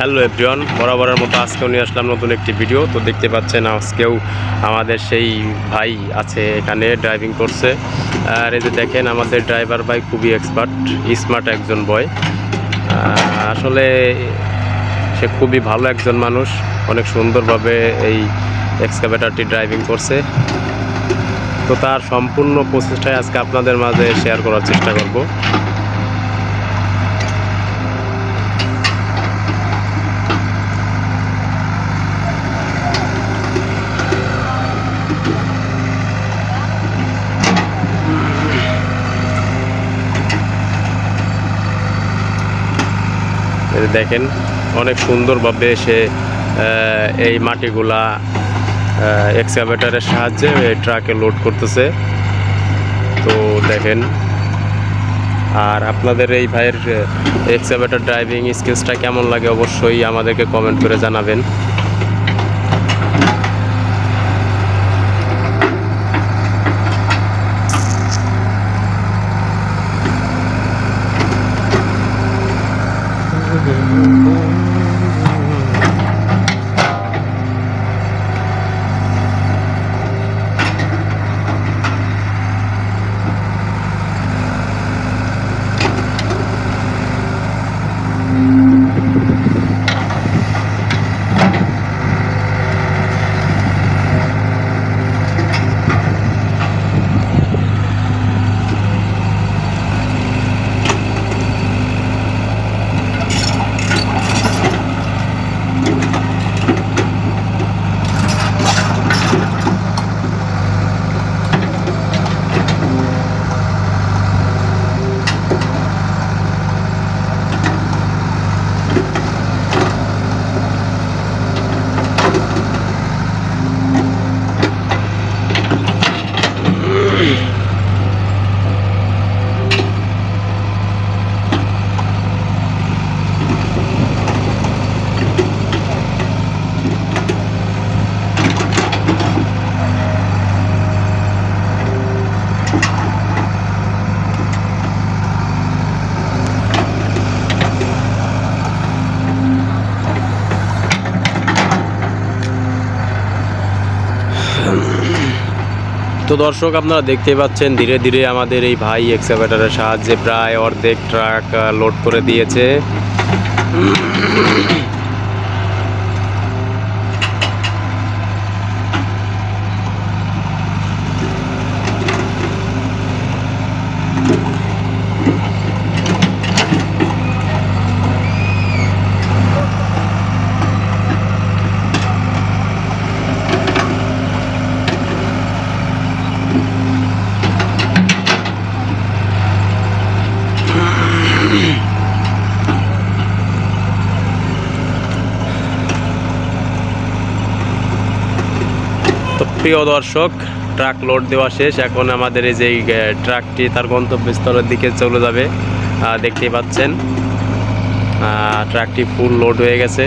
Hello everyone, বরাবরের মতো আজকেও নিয়ে আসলাম নতুন একটি ভিডিও। তো দেখতে পাচ্ছেন আজকেও আমাদের সেই ভাই আছে এখানে, ড্রাইভিং করছে। আর এই যে দেখেন আমাদের ড্রাইভার ভাই খুবই এক্সপার্ট, স্মার্ট একজন বয়। আসলে সে খুবই ভালো একজন মানুষ, অনেক সুন্দরভাবে এই এক্সকাভেটরটি ড্রাইভিং করছে। তো তার সম্পূর্ণ প্রসেসটাই আজকে আপনাদের মাঝে শেয়ার করার চেষ্টা করব। দেখেন অনেক সুন্দরভাবে সে এই মাটিগুলা এক্সকাভেটরের সাহায্যে এই ট্রাকে লোড করতেছে। তো দেখেন, আর আপনাদের এই ভাইয়ের এক্সকাভেটর ড্রাইভিং স্কিলসটা কেমন লাগে অবশ্যই আমাদেরকে কমেন্ট করে জানাবেন। তো দর্শক, আপনারা দেখতেই পাচ্ছেন ধীরে ধীরে আমাদের এই ভাই এক্সকাভেটরের সাহায্যে প্রায় অর্ধেক ট্রাক লোড করে দিয়েছে। তো প্রিয় দর্শক, ট্রাক লোড দেওয়া শেষ। এখন আমাদের এই যে ট্রাকটি তার গন্তব্যস্থলের দিকে চলে যাবে। দেখতেই পাচ্ছেন ট্রাকটি ফুল লোড হয়ে গেছে।